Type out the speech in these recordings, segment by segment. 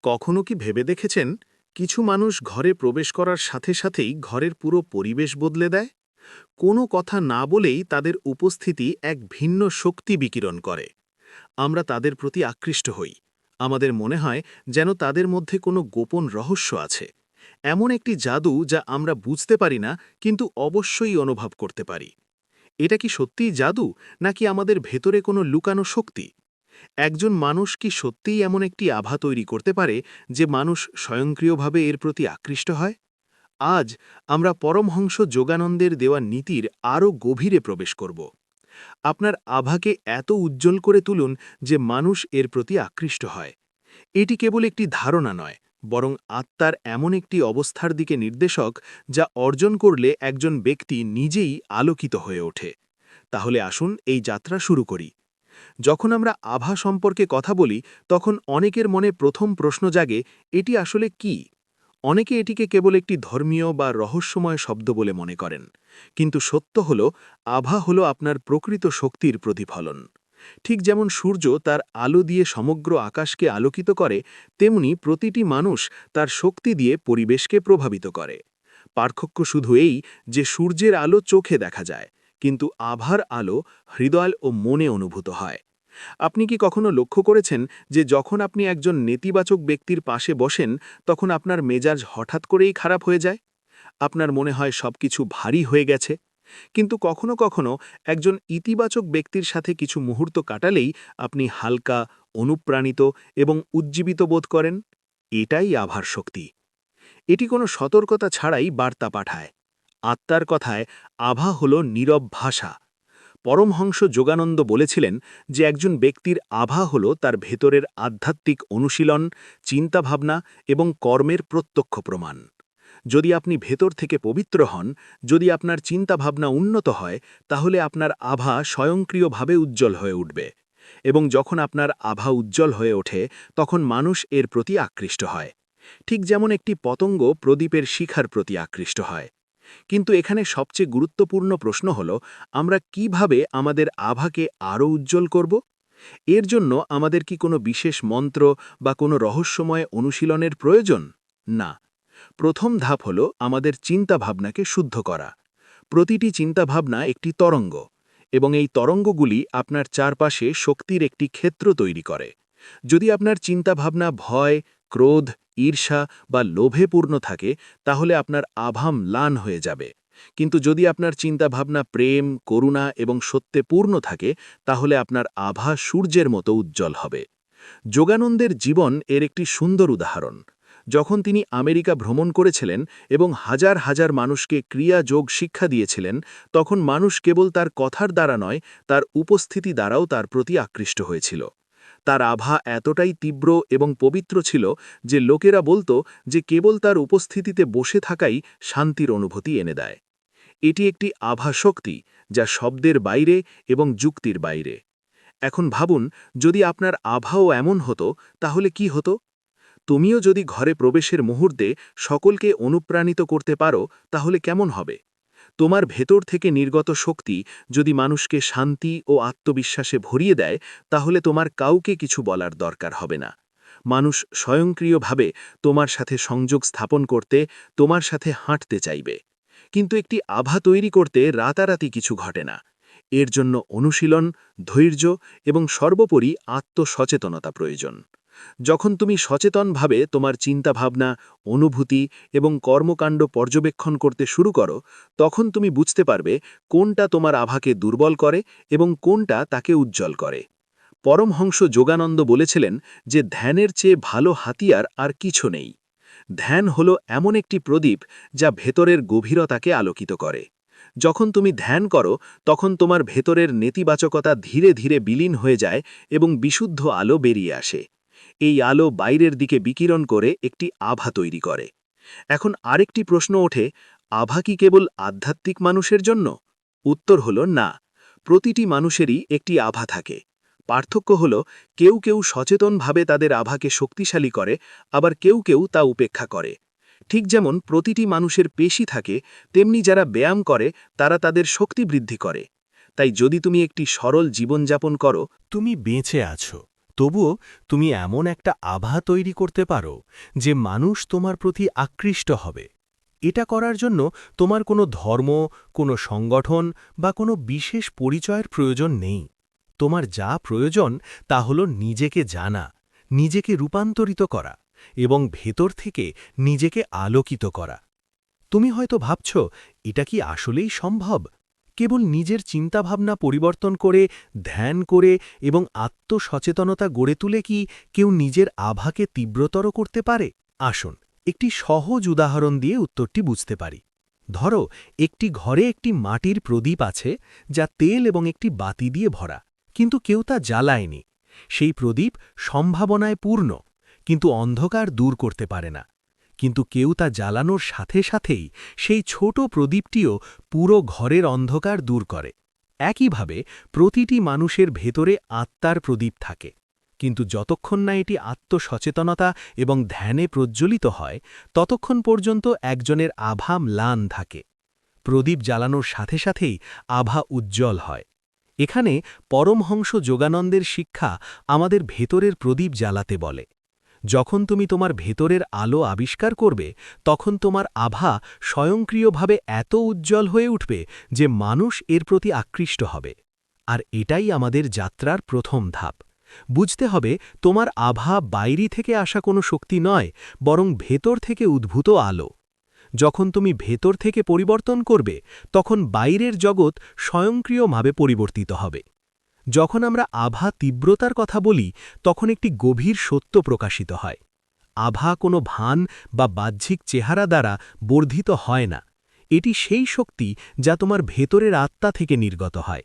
কখনো কি ভেবে দেখেছেন কিছু মানুষ ঘরে প্রবেশ করার সাথে সাথেই ঘরের পুরো পরিবেশ বদলে দেয়? কোনো কথা না বলেই তাদের উপস্থিতি এক ভিন্ন শক্তি বিকিরণ করে। আমরা তাদের প্রতি আকৃষ্ট হই। আমাদের মনে হয় যেন তাদের মধ্যে কোনো গোপন রহস্য আছে, এমন একটি জাদু যা আমরা বুঝতে পারি না কিন্তু অবশ্যই অনুভব করতে পারি। এটা কি সত্যিই জাদু, নাকি আমাদের ভেতরে কোনো লুকানো শক্তি? একজন মানুষ কি সত্যিই এমন একটি আভা তৈরি করতে পারে যে মানুষ স্বয়ংক্রিয়ভাবে এর প্রতি আকৃষ্ট হয়? আজ আমরা পরমহংস যোগানন্দের দেওয়া নীতির আরও গভীরে প্রবেশ করব। আপনার আভাকে এত উজ্জ্বল করে তুলুন যে মানুষ এর প্রতি আকৃষ্ট হয়। এটি কেবল একটি ধারণা নয়, বরং আত্মার এমন একটি অবস্থার দিকে নির্দেশক যা অর্জন করলে একজন ব্যক্তি নিজেই আলোকিত হয়ে ওঠে। তাহলে আসুন এই যাত্রা শুরু করি। যখন আমরা আভা সম্পর্কে কথা বলি, তখন অনেকের মনে প্রথম প্রশ্ন জাগে, এটি আসলে কি? অনেকে এটিকে কেবল একটি ধর্মীয় বা রহস্যময় শব্দ বলে মনে করেন। কিন্তু সত্য হল, আভা হল আপনার প্রকৃত শক্তির প্রতিফলন। ঠিক যেমন সূর্য তার আলো দিয়ে সমগ্র আকাশকে আলোকিত করে, তেমনি প্রতিটি মানুষ তার শক্তি দিয়ে পরিবেশকে প্রভাবিত করে। পার্থক্য শুধু এই যে সূর্যের আলো চোখে দেখা যায়, কিন্তু আভার আলো হৃদয় ও মনে অনুভূত হয়। আপনি কি কখনো লক্ষ্য করেছেন যে যখন আপনি একজন নেতিবাচক ব্যক্তির পাশে বসেন, তখন আপনার মেজাজ হঠাৎ করেই খারাপ হয়ে যায়? আপনার মনে হয় সবকিছু ভারী হয়ে গেছে? কিন্তু কখনো কখনো একজন ইতিবাচক ব্যক্তির সাথে কিছু মুহূর্ত কাটালেই আপনি হালকা, অনুপ্রাণিত এবং উজ্জীবিত বোধ করেন। এটাই আভার শক্তি। এটি কোনো সতর্কতা ছাড়াই বার্তা পাঠায়। আত্মার কথায় আভা হল নীরব ভাষা। পরমহংস যোগানন্দ বলেছিলেন যে একজন ব্যক্তির আভা হল তার ভেতরের আধ্যাত্মিক অনুশীলন, চিন্তাভাবনা এবং কর্মের প্রত্যক্ষ প্রমাণ। যদি আপনি ভেতর থেকে পবিত্র হন, যদি আপনার চিন্তাভাবনা উন্নত হয়, তাহলে আপনার আভা স্বয়ংক্রিয়ভাবে উজ্জ্বল হয়ে উঠবে। এবং যখন আপনার আভা উজ্জ্বল হয়ে ওঠে, তখন মানুষ এর প্রতি আকৃষ্ট হয়। ঠিক যেমন একটি পতঙ্গ প্রদীপের শিখার প্রতি আকৃষ্ট হয়। কিন্তু এখানে সবচেয়ে গুরুত্বপূর্ণ প্রশ্ন হল, আমরা কিভাবে আমাদের আভাকে আরও উজ্জ্বল করব? এর জন্য আমাদের কি কোনো বিশেষ মন্ত্র বা কোনো রহস্যময় অনুশীলনের প্রয়োজন? না। প্রথম ধাপ হল আমাদের চিন্তাভাবনাকে শুদ্ধ করা। প্রতিটি চিন্তাভাবনা একটি তরঙ্গ, এবং এই তরঙ্গগুলি আপনার চারপাশে শক্তির একটি ক্ষেত্র তৈরি করে। যদি আপনার চিন্তাভাবনা ভয়, ক্রোধ, ঈর্ষা বা লোভে পূর্ণ থাকে, তাহলে আপনার আভা ম্লান হয়ে যাবে। কিন্তু যদি আপনার চিন্তাভাবনা প্রেম, করুণা এবং সত্যে পূর্ণ থাকে, তাহলে আপনার আভা সূর্যের মতো উজ্জ্বল হবে। যোগানন্দের জীবন এর একটি সুন্দর উদাহরণ। যখন তিনি আমেরিকা ভ্রমণ করেছিলেন এবং হাজার হাজার মানুষকে ক্রিয়া যোগ শিক্ষা দিয়েছিলেন, তখন মানুষ কেবল তার কথার দ্বারা নয়, তার উপস্থিতি দ্বারাও তার প্রতি আকৃষ্ট হয়েছিল। তার আভা এতটাই তীব্র এবং পবিত্র ছিল যে লোকেরা বলতো যে কেবল তার উপস্থিতিতে বসে থাকাই শান্তির অনুভূতি এনে দেয়। এটি একটি আভা শক্তি, যা শব্দের বাইরে এবং যুক্তির বাইরে। এখন ভাবুন, যদি আপনার আভাও এমন হতো, তাহলে কি হতো? তুমিও যদি ঘরে প্রবেশের মুহূর্তে সকলকে অনুপ্রাণিত করতে পারো, তাহলে কেমন হবে? তোমার ভেতর থেকে নির্গত শক্তি যদি মানুষকে শান্তি ও আত্মবিশ্বাসে ভরিয়ে দেয়, তাহলে তোমার কাউকে কিছু বলার দরকার হবে না। মানুষ স্বয়ংক্রিয়ভাবে তোমার সাথে সংযোগ স্থাপন করতে, তোমার সাথে হাঁটতে চাইবে। কিন্তু একটি আভা তৈরি করতে রাতারাতি কিছু ঘটে না। এর জন্য অনুশীলন, ধৈর্য এবং সর্বোপরি আত্মসচেতনতা প্রয়োজন। যখন তুমি সচেতনভাবে তোমার চিন্তাভাবনা, অনুভূতি এবং কর্মকাণ্ড পর্যবেক্ষণ করতে শুরু করো, তখন তুমি বুঝতে পারবে কোনটা তোমার আভাকে দুর্বল করে এবং কোনটা তাকে উজ্জ্বল করে। পরমহংস যোগানন্দ বলেছিলেন যে ধ্যানের চেয়ে ভালো হাতিয়ার আর কিছু নেই। ধ্যান হল এমন একটি প্রদীপ যা ভেতরের গভীরতাকে আলোকিত করে। যখন তুমি ধ্যান করো, তখন তোমার ভেতরের নেতিবাচকতা ধীরে ধীরে বিলীন হয়ে যায় এবং বিশুদ্ধ আলো বেরিয়ে আসে। এই আলো বাইরের দিকে বিকিরণ করে একটি আভা তৈরি করে। এখন আরেকটি প্রশ্ন ওঠে, আভা কি কেবল আধ্যাত্মিক মানুষের জন্য? উত্তর হল না। প্রতিটি মানুষেরই একটি আভা থাকে। পার্থক্য হল, কেউ কেউ সচেতনভাবে তাদের আভাকে শক্তিশালী করে, আবার কেউ কেউ তা উপেক্ষা করে। ঠিক যেমন প্রতিটি মানুষের পেশি থাকে, তেমনি যারা ব্যায়াম করে তারা তাদের শক্তি বৃদ্ধি করে। তাই যদি তুমি একটি সরল জীবনযাপন করো, তুমি বেঁচে আছো। তবুও তুমি এমন একটা আভা তৈরি করতে পারো যে মানুষ তোমার প্রতি আকৃষ্ট হবে। এটা করার জন্য তোমার কোনো ধর্ম, কোনো সংগঠন বা কোনো বিশেষ পরিচয়ের প্রয়োজন নেই। তোমার যা প্রয়োজন তা হল নিজেকে জানা, নিজেকে রূপান্তরিত করা এবং ভেতর থেকে নিজেকে আলোকিত করা। তুমি হয়তো ভাবছ, এটা কি আসলেই সম্ভব? কেবল নিজের চিন্তাভাবনা পরিবর্তন করে, ধ্যান করে এবং আত্মসচেতনতা গড়ে তুলে কি কেউ নিজের আভাকে তীব্রতর করতে পারে? আসুন একটি সহজ উদাহরণ দিয়ে উত্তরটি বুঝতে পারি। ধরো, একটি ঘরে একটি মাটির প্রদীপ আছে যা তেল এবং একটি বাতি দিয়ে ভরা, কিন্তু কেউ তা জ্বালায়নি। সেই প্রদীপ সম্ভাবনায় পূর্ণ, কিন্তু অন্ধকার দূর করতে পারে না। কিন্তু কেউ তা জ্বালানোর সাথে সাথেই সেই ছোট প্রদীপটিও পুরো ঘরের অন্ধকার দূর করে। একইভাবে প্রতিটি মানুষের ভেতরে আত্মার প্রদীপ থাকে, কিন্তু যতক্ষণ না এটি আত্মসচেতনতা এবং ধ্যানে প্রজ্জ্বলিত হয়, ততক্ষণ পর্যন্ত একজনের আভা ম্লান থাকে। প্রদীপ জ্বালানোর সাথে সাথেই আভা উজ্জ্বল হয়। এখানে পরমহংস যোগানন্দের শিক্ষা আমাদের ভেতরের প্রদীপ জ্বালাতে বলে। যখন তুমি তোমার ভেতরের আলো আবিষ্কার করবে, তখন তোমার আভা স্বয়ংক্রিয়ভাবে এত উজ্জ্বল হয়ে উঠবে যে মানুষ এর প্রতি আকৃষ্ট হবে। আর এটাই আমাদের যাত্রার প্রথম ধাপ। বুঝতে হবে, তোমার আভা বাইরে থেকে আসা কোনো শক্তি নয়, বরং ভেতর থেকে উদ্ভূত আলো। যখন তুমি ভেতর থেকে পরিবর্তন করবে, তখন বাইরের জগৎ স্বয়ংক্রিয়ভাবে পরিবর্তিত হবে। যখন আমরা আভা তীব্রতার কথা বলি, তখন একটি গভীর সত্য প্রকাশিত হয়। আভা কোনো ভান বা বাহ্যিক চেহারা দ্বারা বর্ধিত হয় না। এটি সেই শক্তি যা তোমার ভেতরের আত্মা থেকে নির্গত হয়।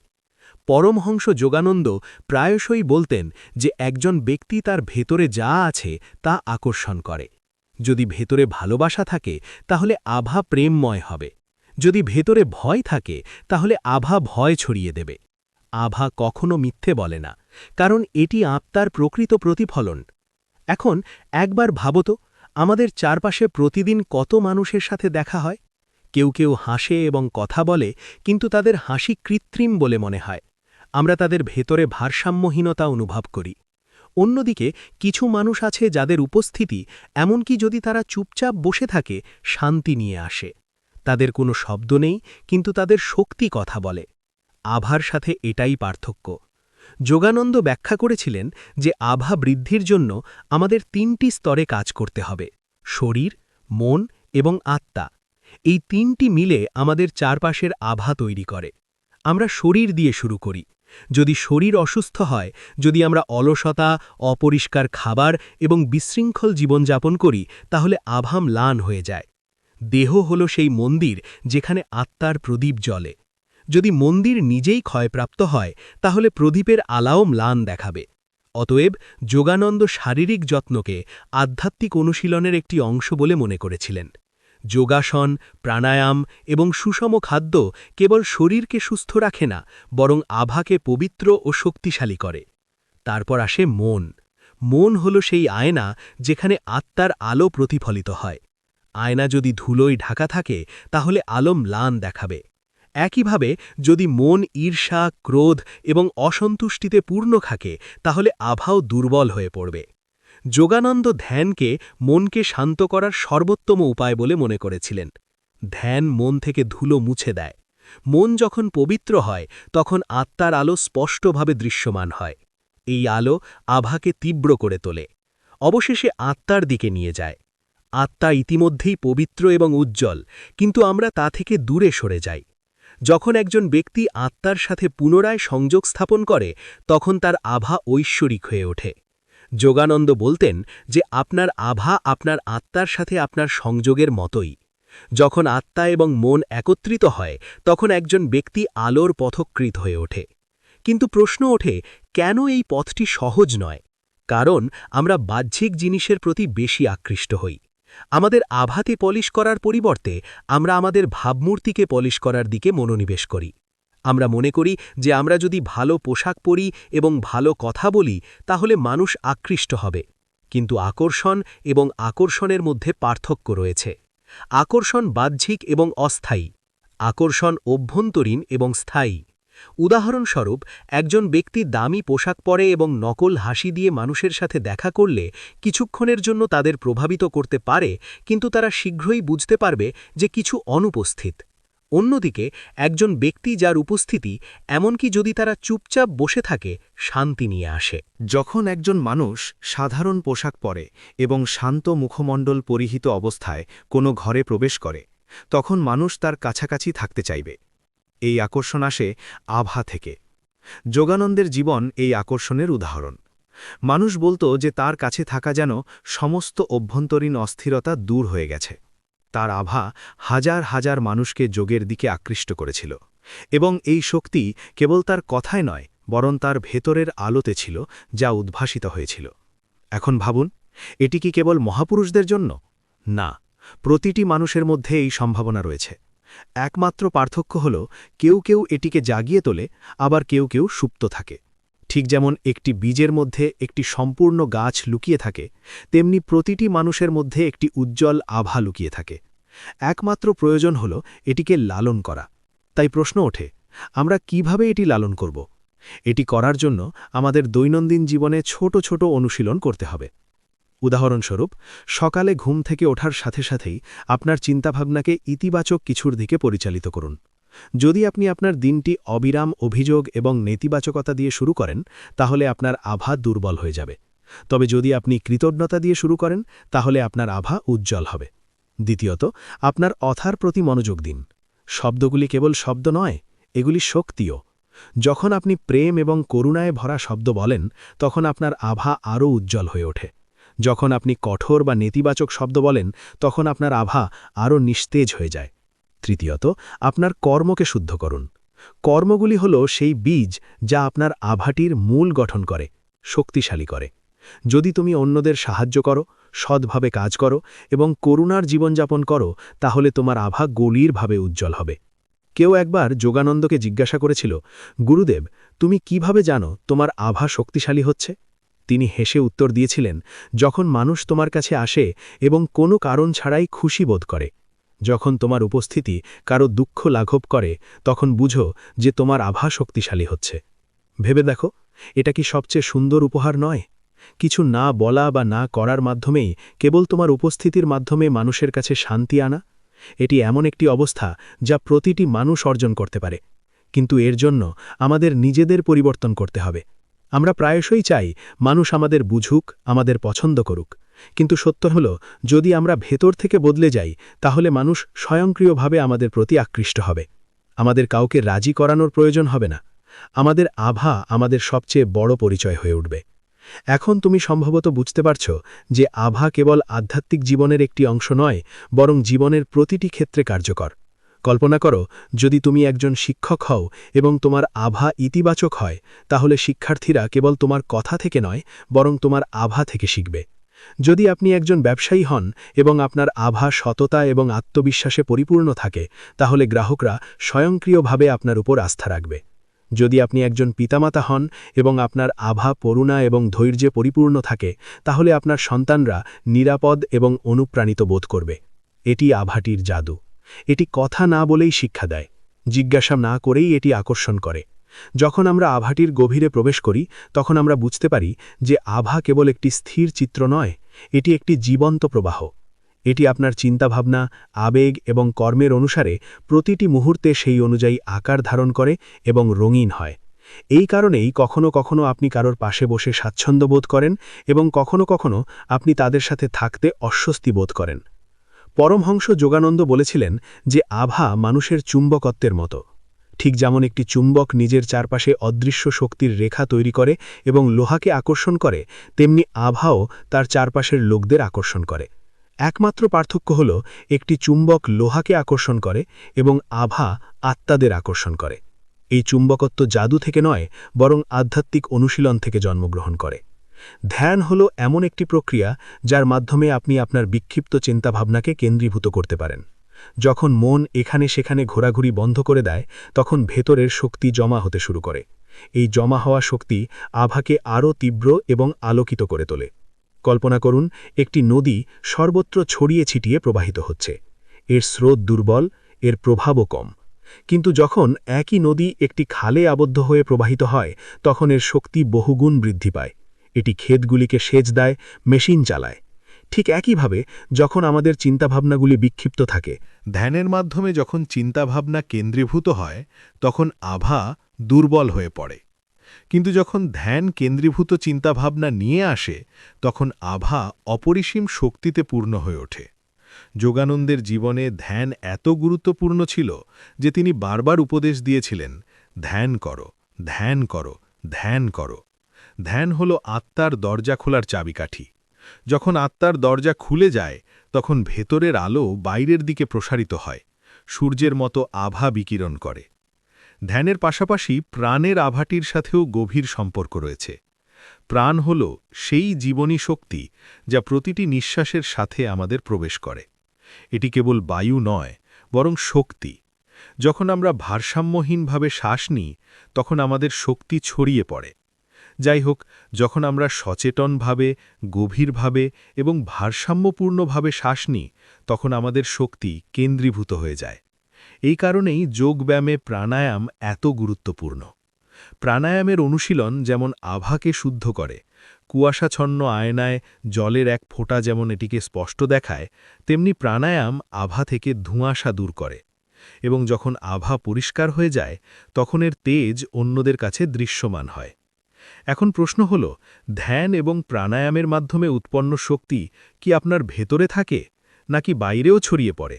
পরমহংস যোগানন্দ প্রায়শই বলতেন যে একজন ব্যক্তি তার ভেতরে যা আছে তা আকর্ষণ করে। যদি ভেতরে ভালোবাসা থাকে, তাহলে আভা প্রেমময় হবে। যদি ভেতরে ভয় থাকে, তাহলে আভা ভয় ছড়িয়ে দেবে। আভা কখনো মিথ্যে বলে না, কারণ এটি আত্মার প্রকৃত প্রতিফলন। এখন একবার ভাবতো, আমাদের চারপাশে প্রতিদিন কত মানুষের সাথে দেখা হয়। কেউ কেউ হাসে এবং কথা বলে, কিন্তু তাদের হাসি কৃত্রিম বলে মনে হয়। আমরা তাদের ভেতরে ভারসাম্যহীনতা অনুভব করি। অন্যদিকে কিছু মানুষ আছে যাদের উপস্থিতি, এমনকি যদি তারা চুপচাপ বসে থাকে, শান্তি নিয়ে আসে। তাদের কোনো শব্দ নেই, কিন্তু তাদের শক্তি কথা বলে। আভার সাথে এটাই পার্থক্য। যোগানন্দ ব্যাখ্যা করেছিলেন যে আভা বৃদ্ধির জন্য আমাদের 3টি স্তরে কাজ করতে হবে: শরীর, মন এবং আত্মা। এই 3টি মিলে আমাদের চারপাশের আভা তৈরি করে। আমরা শরীর দিয়ে শুরু করি। যদি শরীর অসুস্থ হয়, যদি আমরা অলসতা, অপরিষ্কার খাবার এবং বিশৃঙ্খল জীবনযাপন করি, তাহলে আভা ম্লান হয়ে যায়। দেহ হল সেই মন্দির যেখানে আত্মার প্রদীপ জ্বলে। যদি মন্দির নিজেই ক্ষয়প্রাপ্ত হয়, তাহলে প্রদীপের আলাও ম্লান দেখাবে। অতএব যোগানন্দ শারীরিক যত্নকে আধ্যাত্মিক অনুশীলনের একটি অংশ বলে মনে করেছিলেন। যোগাসন, প্রাণায়াম এবং সুষম খাদ্য কেবল শরীরকে সুস্থ রাখে না, বরং আভাকে পবিত্র ও শক্তিশালী করে। তারপর আসে মন। মন হল সেই আয়না যেখানে আত্মার আলো প্রতিফলিত হয়। আয়না যদি ধুলোয় ঢাকা থাকে, তাহলে আলো ম্লান দেখাবে। একইভাবে যদি মন ঈর্ষা, ক্রোধ এবং অসন্তুষ্টিতে পূর্ণ থাকে, তাহলে আভাও দুর্বল হয়ে পড়বে। যোগানন্দ ধ্যানকে মনকে শান্ত করার সর্বোত্তম উপায় বলে মনে করেছিলেন। ধ্যান মন থেকে ধুলো মুছে দেয়। মন যখন পবিত্র হয়, তখন আত্মার আলো স্পষ্টভাবে দৃশ্যমান হয়। এই আলো আভাকে তীব্র করে তোলে, অবশেষে আত্মার দিকে নিয়ে যায়। আত্মা ইতিমধ্যেই পবিত্র এবং উজ্জ্বল, কিন্তু আমরা তা থেকে দূরে সরে যাই। যখন একজন ব্যক্তি আত্মার সাথে পুনরায় সংযোগ স্থাপন করে, তখন তার আভা ঐশ্বরিক হয়ে ওঠে। যোগানন্দ বলতেন যে আপনার আভা আপনার আত্মার সাথে আপনার সংযোগের মতোই। যখন আত্মা এবং মন একত্রিত হয়, তখন একজন ব্যক্তি আলোর পথকৃত হয়ে ওঠে। কিন্তু প্রশ্ন ওঠে, কেন এই পথটি সহজ নয়? কারণ আমরা বাহ্যিক জিনিসের প্রতি বেশি আকৃষ্ট হই। আমাদের আভাতে পলিশ করার পরিবর্তে আমরা আমাদের ভাবমূর্তিকে পলিশ করার দিকে মনোনিবেশ করি। আমরা মনে করি যে আমরা যদি ভালো পোশাক পরি এবং ভালো কথা বলি, তাহলে মানুষ আকৃষ্ট হবে। কিন্তু আকর্ষণ এবং আকর্ষণের মধ্যে পার্থক্য রয়েছে। আকর্ষণ বাহ্যিক এবং অস্থায়ী। আকর্ষণ অভ্যন্তরীণ এবং স্থায়ী। উদাহরণস্বরূপ একজন ব্যক্তি দামি পোশাক পরে এবং নকল হাসি দিয়ে মানুষের সাথে দেখা করলে কিছুক্ষণের জন্য তাদের প্রভাবিত করতে পারে, কিন্তু তারা শীঘ্রই বুঝতে পারবে যে কিছু অনুপস্থিত। অন্যদিকে একজন ব্যক্তি যার উপস্থিতি এমনকি যদি তারা চুপচাপ বসে থাকে শান্তি নিয়ে আসে। যখন একজন মানুষ সাধারণ পোশাক পরে এবং শান্ত মুখমণ্ডল পরিহিত অবস্থায় কোনো ঘরে প্রবেশ করে, তখন মানুষ তার কাছাকাছি থাকতে চাইবে। এই আকর্ষণ আসে আভা থেকে। যোগানন্দের জীবন এই আকর্ষণের উদাহরণ। মানুষ বলতো যে তার কাছে থাকা যেন সমস্ত অভ্যন্তরীণ অস্থিরতা দূর হয়ে গেছে। তার আভা হাজার হাজার মানুষকে যোগের দিকে আকৃষ্ট করেছিল, এবং এই শক্তি কেবল তার কথায় নয় বরং তার ভেতরের আলোতে ছিল, যা উদ্ভাসিত হয়েছিল। এখন ভাবুন, এটি কি কেবল মহাপুরুষদের জন্য? না, প্রতিটি মানুষের মধ্যে এই সম্ভাবনা রয়েছে। একমাত্র পার্থক্য হল কেউ কেউ এটিকে জাগিয়ে তোলে, আবার কেউ কেউ সুপ্ত থাকে। ঠিক যেমন একটি বীজের মধ্যে একটি সম্পূর্ণ গাছ লুকিয়ে থাকে, তেমনি প্রতিটি মানুষের মধ্যে একটি উজ্জ্বল আভা লুকিয়ে থাকে। একমাত্র প্রয়োজন হল এটিকে লালন করা। তাই প্রশ্ন ওঠে, আমরা কিভাবে এটি লালন করব? এটি করার জন্য আমাদের দৈনন্দিন জীবনে ছোট ছোট অনুশীলন করতে হবে। উদাহরণস্বরূপ, সকালে ঘুম থেকে ওঠার সাথে সাথেই আপনার চিন্তাভাবনাকে ইতিবাচক কিছুর দিকে পরিচালিত করুন। যদি আপনি আপনার দিনটি অবিরাম অভিযোগ এবং নেতিবাচকতা দিয়ে শুরু করেন, তাহলে আপনার আভা দুর্বল হয়ে যাবে। তবে যদি আপনি কৃতজ্ঞতা দিয়ে শুরু করেন, তাহলে আপনার আভা উজ্জ্বল হবে। দ্বিতীয়ত, আপনার অথার প্রতি মনোযোগ দিন। শব্দগুলি কেবল শব্দ নয়, এগুলি শক্তিও। যখন আপনি প্রেম এবং করুণায় ভরা শব্দ বলেন, তখন আপনার আভা আরও উজ্জ্বল হয়ে ওঠে। যখন আপনি কঠোর বা নেতিবাচক শব্দ বলেন, তখন আপনার আভা আরও নিস্তেজ হয়ে যায়। তৃতীয়ত, আপনার কর্মকে শুদ্ধ করুন। কর্মগুলি হল সেই বীজ যা আপনার আভাটির মূল গঠন করে, শক্তিশালী করে। যদি তুমি অন্যদের সাহায্য করো, সৎভাবে কাজ করো এবং করুণার জীবনযাপন করো, তাহলে তোমার আভা গভীরভাবে উজ্জ্বল হবে। কেউ একবার যোগানন্দকে জিজ্ঞাসা করেছিল, গুরুদেব, তুমি কিভাবে জানো তোমার আভা শক্তিশালী হচ্ছে? তিনি হেসে উত্তর দিয়েছিলেন, যখন মানুষ তোমার কাছে আসে এবং কোনো কারণ ছাড়াই খুশি বোধ করে। যখন তোমার উপস্থিতি কারো দুঃখ লাঘব করে, তখন বুঝো যে তোমার আভা শক্তিশালী হচ্ছে। ভেবে দেখো, এটা কি সবচেয়ে সুন্দর উপহার নয়? কিছু না বলা বা না করার মাধ্যমেই কেবল তোমার উপস্থিতির মাধ্যমে মানুষের কাছে শান্তি আনা। এটি এমন একটি অবস্থা যা প্রতিটি মানুষ অর্জন করতে পারে, কিন্তু এর জন্য আমাদের নিজেদের পরিবর্তন করতে হবে। আমরা প্রায়শই চাই মানুষ আমাদের বুঝুক, আমাদের পছন্দ করুক, কিন্তু সত্য হল, যদি আমরা ভেতর থেকে বদলে যাই, তাহলে মানুষ স্বয়ংক্রিয়ভাবে আমাদের প্রতি আকৃষ্ট হবে। আমাদের কাউকে রাজি করানোর প্রয়োজন হবে না। আমাদের আভা আমাদের সবচেয়ে বড় পরিচয় হয়ে উঠবে। এখন তুমি সম্ভবত বুঝতে পারছ যে আভা কেবল আধ্যাত্মিক জীবনের একটি অংশ নয়, বরং জীবনের প্রতিটি ক্ষেত্রে কার্যকর। কল্পনা করো, যদি তুমি একজন শিক্ষক হও এবং তোমার আভা ইতিবাচক হয়, তাহলে শিক্ষার্থীরা কেবল তোমার কথা থেকে নয়, বরং তোমার আভা থেকে শিখবে। যদি আপনি একজন ব্যবসায়ী হন এবং আপনার আভা সততা এবং আত্মবিশ্বাসে পরিপূর্ণ থাকে, তাহলে গ্রাহকরা স্বয়ংক্রিয়ভাবে আপনার উপর আস্থা রাখবে। যদি আপনি একজন পিতামাতা হন এবং আপনার আভা করুণা এবং ধৈর্যে পরিপূর্ণ থাকে, তাহলে আপনার সন্তানরা নিরাপদ এবং অনুপ্রাণিত বোধ করবে। এটি আভাটির জাদু। এটি কথা না বলেই শিক্ষা দেয়, জিজ্ঞাসা না করেই এটি আকর্ষণ করে। যখন আমরা আভাটির গভীরে প্রবেশ করি, তখন আমরা বুঝতে পারি যে আভা কেবল একটি স্থির চিত্র নয়, এটি একটি জীবন্ত প্রবাহ। এটি আপনার চিন্তাভাবনা, আবেগ এবং কর্মের অনুসারে প্রতিটি মুহূর্তে সেই অনুযায়ী আকার ধারণ করে এবং রঙিন হয়। এই কারণেই কখনো কখনো আপনি কারোর পাশে বসে স্বাচ্ছন্দ্য বোধ করেন এবং কখনো কখনো আপনি তাদের সাথে থাকতে অস্বস্তি বোধ করেন। পরমহংস যোগানন্দ বলেছিলেন যে আভা মানুষের চুম্বকত্বের মতো। ঠিক যেমন একটি চুম্বক নিজের চারপাশে অদৃশ্য শক্তির রেখা তৈরি করে এবং লোহাকে আকর্ষণ করে, তেমনি আভাও তার চারপাশের লোকদের আকর্ষণ করে। একমাত্র পার্থক্য হল, একটি চুম্বক লোহাকে আকর্ষণ করে এবং আভা আত্মাদের আকর্ষণ করে। এই চুম্বকত্ব জাদু থেকে নয়, বরং আধ্যাত্মিক অনুশীলন থেকে জন্মগ্রহণ করে। ধ্যান হল এমন একটি প্রক্রিয়া যার মাধ্যমে আপনি আপনার বিক্ষিপ্ত চিন্তাভাবনাকে কেন্দ্রীভূত করতে পারেন। যখন মন এখানে সেখানে ঘোরাঘুরি বন্ধ করে দেয়, তখন ভেতরের শক্তি জমা হতে শুরু করে। এই জমা হওয়া শক্তি আভাকে আরও তীব্র এবং আলোকিত করে তোলে। কল্পনা করুন, একটি নদী সর্বত্র ছড়িয়ে ছিটিয়ে প্রবাহিত হচ্ছে। এর স্রোত দুর্বল, এর প্রভাবও কম। কিন্তু যখন একই নদী একটি খালে আবদ্ধ হয়ে প্রবাহিত হয় তখন এর শক্তি বহুগুণ বৃদ্ধি পায়। এটি ক্ষেতগুলিকে সেচ দেয়, মেশিন চালায়। ঠিক একইভাবে যখন আমাদের চিন্তাভাবনাগুলি বিক্ষিপ্ত থাকে, ধ্যানের মাধ্যমে যখন চিন্তাভাবনা কেন্দ্রীভূত হয় তখন আভা দুর্বল হয়ে পড়ে, কিন্তু যখন ধ্যান কেন্দ্রীভূত চিন্তাভাবনা নিয়ে আসে তখন আভা অপরিসীম শক্তিতে পূর্ণ হয়ে ওঠে। যোগানন্দের জীবনে ধ্যান এত গুরুত্বপূর্ণ ছিল যে তিনি বারবার উপদেশ দিয়েছিলেন, ধ্যান করো, ধ্যান করো, ধ্যান করো। ধ্যান হল আত্মার দরজা খোলার চাবিকাঠি। যখন আত্মার দরজা খুলে যায় তখন ভেতরের আলো বাইরের দিকে প্রসারিত হয়, সূর্যের মতো আভা বিকিরণ করে। ধ্যানের পাশাপাশি প্রাণের আভাটির সাথেও গভীর সম্পর্ক রয়েছে। প্রাণ হল সেই জীবনী শক্তি যা প্রতিটি নিঃশ্বাসের সাথে আমাদের প্রবেশ করে। এটি কেবল বায়ু নয়, বরং শক্তি। যখন আমরা ভারসাম্যহীনভাবে শ্বাস নিই তখন আমাদের শক্তি ছড়িয়ে পড়ে। যাই হোক, যখন আমরা সচেতনভাবে, গভীরভাবে এবং ভারসাম্যপূর্ণভাবে শ্বাস নিই তখন আমাদের শক্তি কেন্দ্রীভূত হয়ে যায়। এই কারণেই যোগব্যায়ামে প্রাণায়াম এত গুরুত্বপূর্ণ। প্রাণায়ামের অনুশীলন যেমন আভাকে শুদ্ধ করে, কুয়াশাচ্ছন্ন আয়নায় জলের এক ফোঁটা যেমন এটিকে স্পষ্ট দেখায়, তেমনি প্রাণায়াম আভা থেকে ধোঁয়াশা দূর করে, এবং যখন আভা পরিষ্কার হয়ে যায় তখন এর তেজ অন্যদের কাছে দৃশ্যমান হয়। এখন প্রশ্ন হল, ধ্যান এবং প্রাণায়ামের মাধ্যমে উৎপন্ন শক্তি কি আপনার ভেতরে থাকে নাকি বাইরেও ছড়িয়ে পড়ে?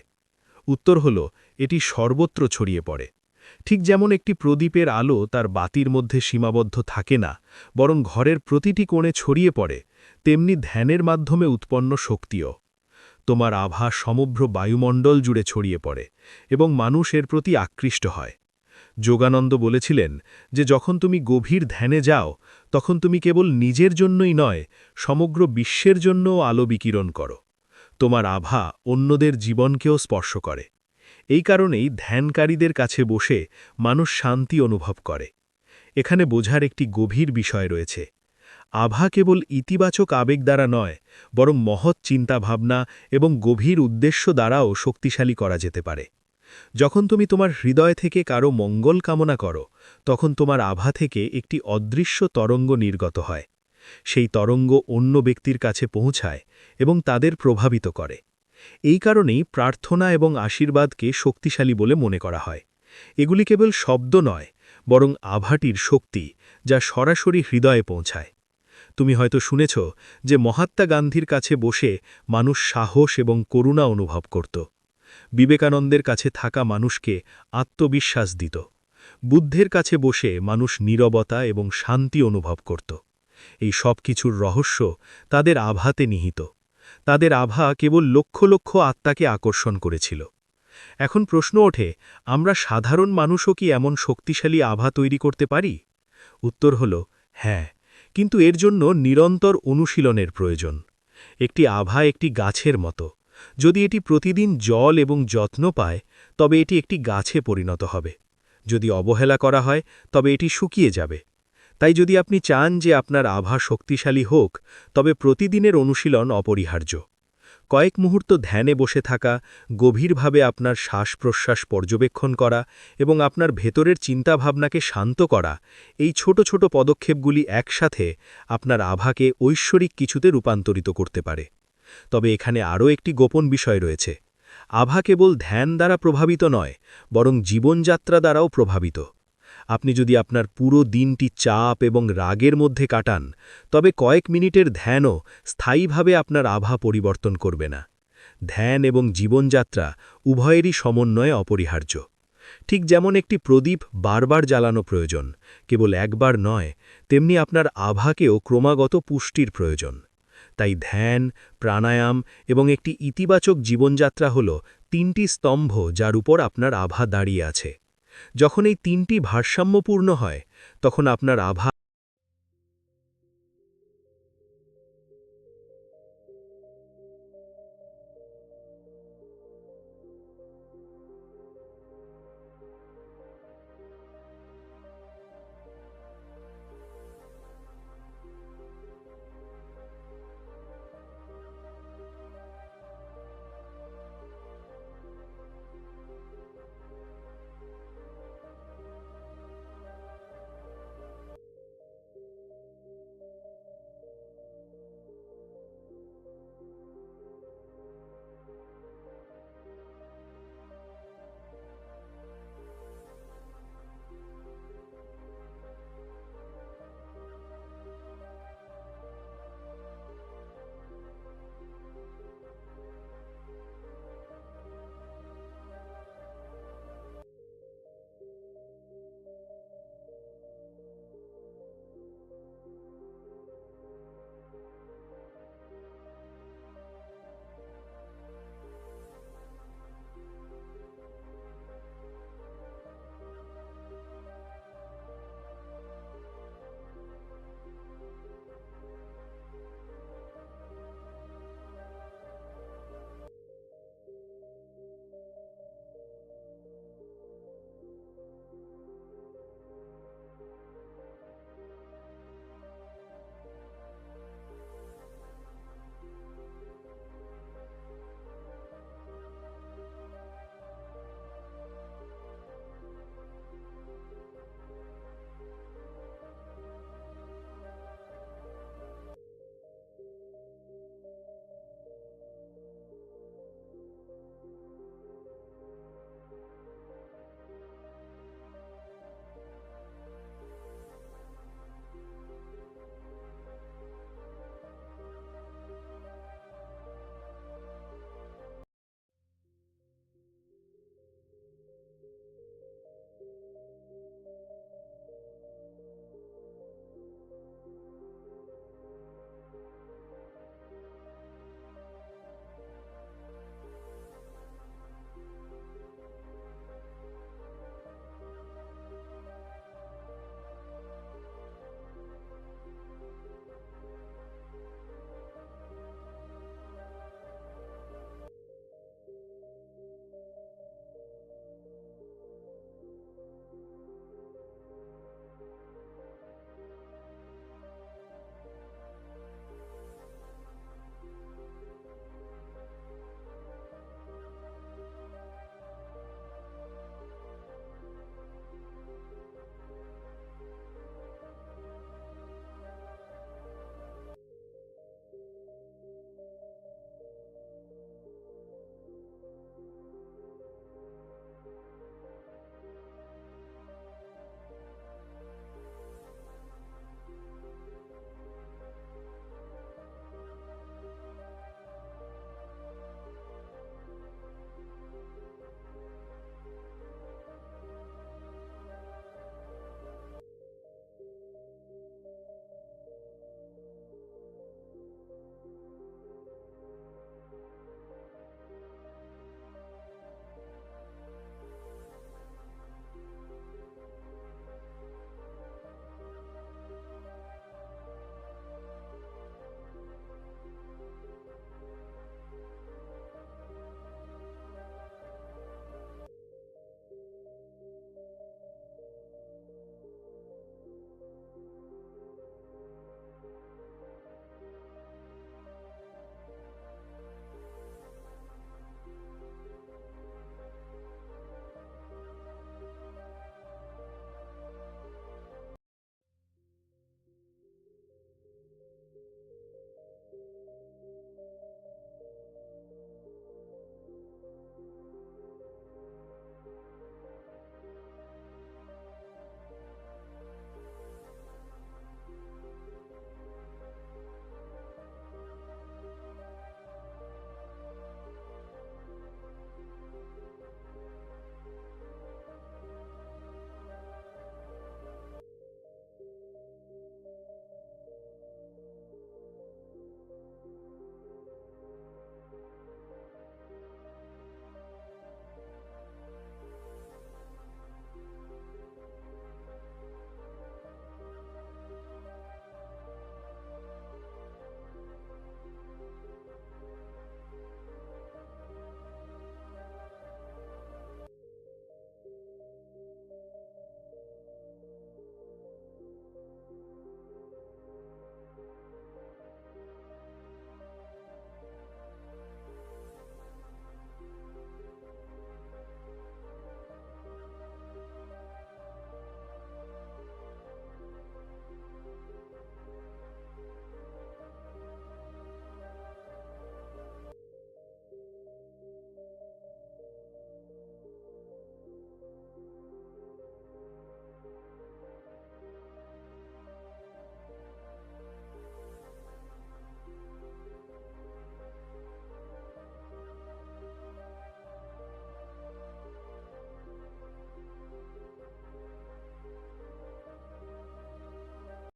উত্তর হল, এটি সর্বত্র ছড়িয়ে পড়ে। ঠিক যেমন একটি প্রদীপের আলো তার বাতির মধ্যে সীমাবদ্ধ থাকে না, বরং ঘরের প্রতিটি কোণে ছড়িয়ে পড়ে, তেমনি ধ্যানের মাধ্যমে উৎপন্ন শক্তিও। তোমার আভা সমগ্র বায়ুমণ্ডল জুড়ে ছড়িয়ে পড়ে এবং মানুষ এর প্রতি আকৃষ্ট হয়। যোগানন্দ বলেছিলেন যে যখন তুমি গভীর ধ্যানে যাও তখন তুমি কেবল নিজের জন্যই নয়, সমগ্র বিশ্বের জন্যও আলো বিকিরণ করো। তোমার আভা অন্যদের জীবনকেও স্পর্শ করে। এই কারণেই ধ্যানকারীদের কাছে বসে মানুষ শান্তি অনুভব করে। এখানে বোঝার একটি গভীর বিষয় রয়েছে। আভা কেবল ইতিবাচক আবেগ দ্বারা নয়, বরং মহৎ চিন্তাভাবনা এবং গভীর উদ্দেশ্য দ্বারাও শক্তিশালী করা যেতে পারে। যখন তুমি তোমার হৃদয় থেকে কারো মঙ্গল কামনা করো তখন তোমার আভা থেকে একটি অদৃশ্য তরঙ্গ নির্গত হয়। সেই তরঙ্গ অন্য ব্যক্তির কাছে পৌঁছায় এবং তাদের প্রভাবিত করে। এই কারণেই প্রার্থনা এবং আশীর্বাদকে শক্তিশালী বলে মনে করা হয়। এগুলি কেবল শব্দ নয়, বরং আভাটির শক্তি যা সরাসরি হৃদয়ে পৌঁছায়। তুমি হয়তো শুনেছ যে মহাত্মা গান্ধীর কাছে বসে মানুষ সাহস এবং করুণা অনুভব করত। বিবেকানন্দের কাছে থাকা মানুষকে আত্মবিশ্বাস দিত। বুদ্ধের কাছে বসে মানুষ নীরবতা এবং শান্তি অনুভব করত। এই সব কিছুর রহস্য তাদের আভাতে নিহিত। তাদের আভা কেবল লক্ষ লক্ষ আত্মাকে আকর্ষণ করেছিল। এখন প্রশ্ন ওঠে, আমরা সাধারণ মানুষও কি এমন শক্তিশালী আভা তৈরি করতে পারি? উত্তর হল হ্যাঁ, কিন্তু এর জন্য নিরন্তর অনুশীলনের প্রয়োজন। একটি আভা একটি গাছের মতো। যদি এটি প্রতিদিন জল এবং যত্ন পায় তবে এটি একটি গাছে পরিণত হবে। যদি অবহেলা করা হয় তবে এটি শুকিয়ে যাবে। তাই যদি আপনি চান যে আপনার আভা শক্তিশালী হোক, তবে প্রতিদিনের অনুশীলন অপরিহার্য। কয়েক মুহূর্ত ধ্যানে বসে থাকা, গভীরভাবে আপনার শ্বাস-প্রশ্বাস পর্যবেক্ষণ করা এবং আপনার ভেতরের চিন্তাভাবনাকে শান্ত করা, এই ছোট ছোট পদক্ষেপগুলি একসাথে আপনার আভাকে ঐশ্বরিক কিছুতে রূপান্তরিত করতে পারে। তবে এখানে আরও একটি গোপন বিষয় রয়েছে। আভা কেবল ধ্যান দ্বারা প্রভাবিত নয়, বরং জীবনযাত্রা দ্বারাও প্রভাবিত। আপনি যদি আপনার পুরো দিনটি চাপ এবং রাগের মধ্যে কাটান, তবে কয়েক মিনিটের ধ্যানও স্থায়ীভাবে আপনার আভা পরিবর্তন করবে না। ধ্যান এবং জীবনযাত্রা উভয়েরই সমন্বয়ে অপরিহার্য। ঠিক যেমন একটি প্রদীপ বারবার জ্বালানো প্রয়োজন, কেবল একবার নয়, তেমনি আপনার আভাকেও ক্রমাগত পুষ্টির প্রয়োজন। তাই ধ্যান, প্রাণায়াম এবং একটি ইতিবাচক জীবনযাত্রা হল তিনটি স্তম্ভ যার উপর আপনার আভা দাঁড়িয়ে আছে। যখন এই তিনটি ভারসাম্যপূর্ণ হয় তখন আপনার আভা